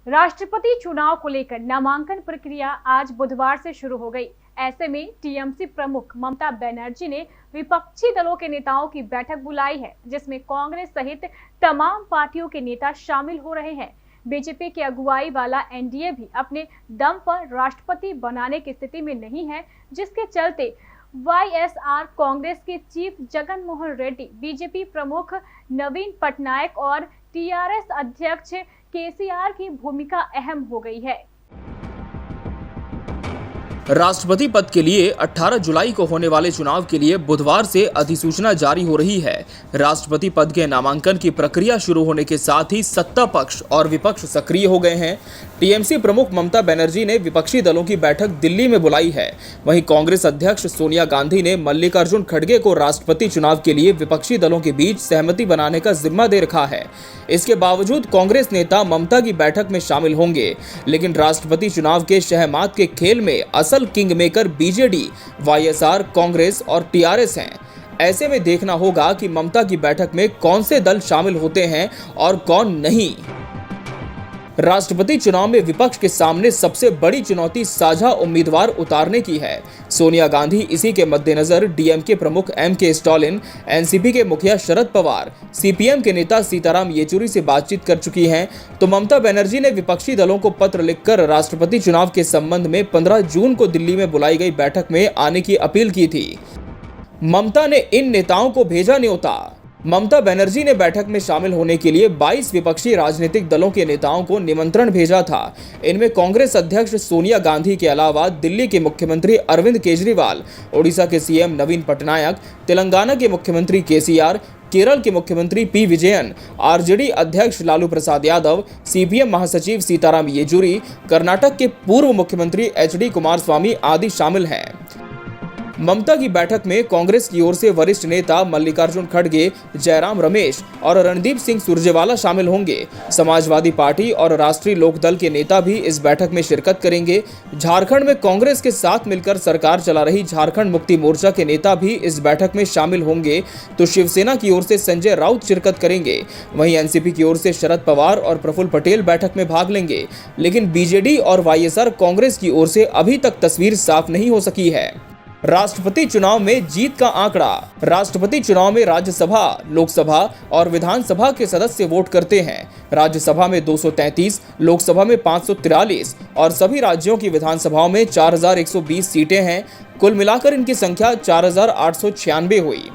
राष्ट्रपति चुनाव को लेकर नामांकन प्रक्रिया आज बुधवार से शुरू हो गई। ऐसे में टीएमसी प्रमुख ममता बनर्जी ने विपक्षी दलों के नेताओं की बैठक बुलाई है, जिसमें कांग्रेस सहित तमाम पार्टियों के नेता शामिल हो रहे हैं। बीजेपी की अगुवाई वाला एनडीए भी अपने दम पर राष्ट्रपति बनाने की स्थिति में नहीं है, जिसके चलते वाईएसआर कांग्रेस के चीफ जगन मोहन रेड्डी, बीजेपी प्रमुख नवीन पटनायक और टीआरएस अध्यक्ष केसीआर की भूमिका अहम हो गई है। राष्ट्रपति पद के लिए 18 जुलाई को होने वाले चुनाव के लिए बुधवार से अधिसूचना जारी हो रही है। राष्ट्रपति पद के नामांकन की प्रक्रिया शुरू होने के साथ ही सत्ता पक्ष और विपक्ष सक्रिय हो गए हैं। टीएमसी प्रमुख ममता बनर्जी ने विपक्षी दलों की बैठक दिल्ली में बुलाई है। वहीं कांग्रेस अध्यक्ष सोनिया गांधी ने मल्लिकार्जुन खड़गे को राष्ट्रपति चुनाव के लिए विपक्षी दलों के बीच सहमति बनाने का जिम्मा दे रखा है। इसके बावजूद कांग्रेस नेता ममता की बैठक में शामिल होंगे, लेकिन राष्ट्रपति चुनाव के शहमात के खेल में असल king maker BJD, YSR, Congress और टीआरएस हैं। ऐसे में देखना होगा कि ममता की बैठक में कौन से दल शामिल होते हैं और कौन नहीं। राष्ट्रपति चुनाव में विपक्ष के सामने सबसे बड़ी चुनौती साझा उम्मीदवार उतारने की है। सोनिया गांधी इसी के मद्देनजर डीएमके प्रमुख एमके स्टालिन, एनसीपी के मुखिया शरद पवार, सीपीएम के नेता सीताराम येचुरी से बातचीत कर चुकी हैं, तो ममता बनर्जी ने विपक्षी दलों को पत्र लिखकर राष्ट्रपति चुनाव के संबंध में 15 जून को दिल्ली में बुलाई गई बैठक में आने की अपील की थी। ममता ने इन नेताओं को भेजा न्योता। ममता बनर्जी ने बैठक में शामिल होने के लिए 22 विपक्षी राजनीतिक दलों के नेताओं को निमंत्रण भेजा था। इनमें कांग्रेस अध्यक्ष सोनिया गांधी के अलावा दिल्ली के मुख्यमंत्री अरविंद केजरीवाल, ओडिशा के सीएम नवीन पटनायक, तेलंगाना के मुख्यमंत्री केसीआर, केरल के मुख्यमंत्री पी विजयन, आरजेडी अध्यक्ष लालू प्रसाद यादव, सीपीएम महासचिव सीताराम येचुरी, कर्नाटक के पूर्व मुख्यमंत्री एचडी कुमारस्वामी आदि शामिल हैं। ममता की बैठक में कांग्रेस की ओर से वरिष्ठ नेता मल्लिकार्जुन खड़गे, जयराम रमेश और रणदीप सिंह सुरजेवाला शामिल होंगे। समाजवादी पार्टी और राष्ट्रीय लोकदल के नेता भी इस बैठक में शिरकत करेंगे। झारखंड में कांग्रेस के साथ मिलकर सरकार चला रही झारखंड मुक्ति मोर्चा के नेता भी इस बैठक में शामिल होंगे, तो शिवसेना की ओर से संजय राउत शिरकत करेंगे। वहीं एनसीपी की ओर से शरद पवार और प्रफुल्ल पटेल बैठक में भाग लेंगे। लेकिन बीजेडी और वाईएसआर कांग्रेस की ओर से अभी तक तस्वीर साफ नहीं हो सकी है। राष्ट्रपति चुनाव में जीत का आंकड़ा। राष्ट्रपति चुनाव में राज्यसभा, लोकसभा और विधानसभा के सदस्य वोट करते हैं। राज्यसभा में 233, लोकसभा में 543 और सभी राज्यों की विधानसभाओं में 4120 सीटें हैं। कुल मिलाकर इनकी संख्या 4896 हुई।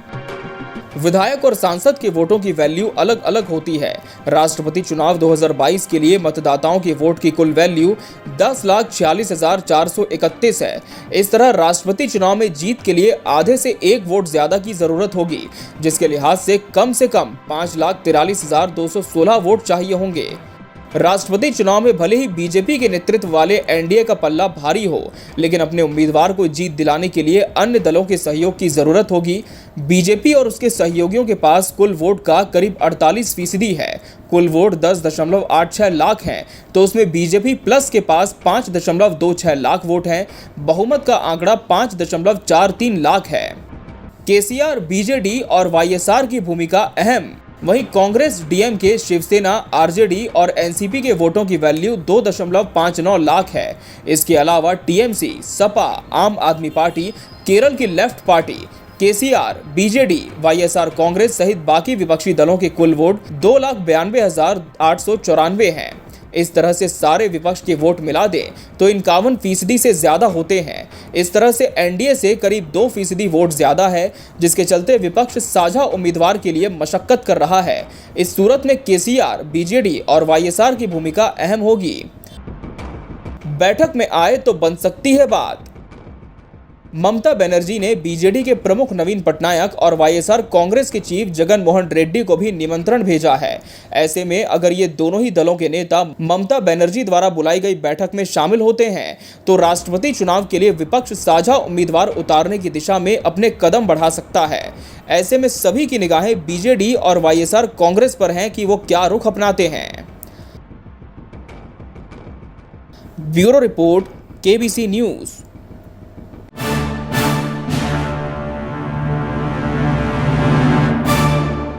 विधायक और सांसद के वोटों की वैल्यू अलग अलग होती है। राष्ट्रपति चुनाव 2022 के लिए मतदाताओं के वोट की कुल वैल्यू 10,46,431 है। इस तरह राष्ट्रपति चुनाव में जीत के लिए आधे से एक वोट ज्यादा की जरूरत होगी, जिसके लिहाज से कम 5,43,216 वोट चाहिए होंगे। राष्ट्रपति चुनाव में भले ही बीजेपी के नेतृत्व वाले एनडीए का पल्ला भारी हो, लेकिन अपने उम्मीदवार को जीत दिलाने के लिए अन्य दलों के सहयोग की जरूरत होगी। बीजेपी और उसके सहयोगियों के पास कुल वोट का करीब 48% है। कुल वोट 10.86 लाख हैं, तो उसमें बीजेपी प्लस के पास 5.26 लाख वोट हैं। बहुमत का आंकड़ा 5.43 लाख है। केसीआर, बीजेडी और वाईएसआर की भूमिका अहम। वहीं कांग्रेस, डीएमके, शिवसेना, आरजेडी और एनसीपी के वोटों की वैल्यू 2.59 लाख है। इसके अलावा टीएमसी, सपा, आम आदमी पार्टी, केरल की left party, KCR, BJD, YSR Congress सहित बाकी विपक्षी दलों के कुल वोट 2,92,894 हैं। इस तरह से सारे विपक्ष के वोट मिला दें तो 51% से ज्यादा होते हैं। इस तरह से एनडीए से करीब 2% वोट ज्यादा है, जिसके चलते विपक्ष साझा उम्मीदवार के लिए मशक्कत कर रहा है। इस सूरत में केसीआर, बीजेडी और वाईएसआर की भूमिका अहम होगी। बैठक में आए तो बन सकती है बात। ममता बनर्जी ने बीजेडी के प्रमुख नवीन पटनायक और वाईएसआर कांग्रेस के चीफ जगन मोहन रेड्डी को भी निमंत्रण भेजा है। ऐसे में अगर ये दोनों ही दलों के नेता ममता बनर्जी द्वारा बुलाई गई बैठक में शामिल होते हैं, तो राष्ट्रपति चुनाव के लिए विपक्ष साझा उम्मीदवार उतारने की दिशा में अपने कदम बढ़ा सकता है। ऐसे में सभी की निगाहें बीजेडी और वाईएसआर कांग्रेस पर हैं कि वो क्या रुख अपनाते हैं। Bureau report, KBC news.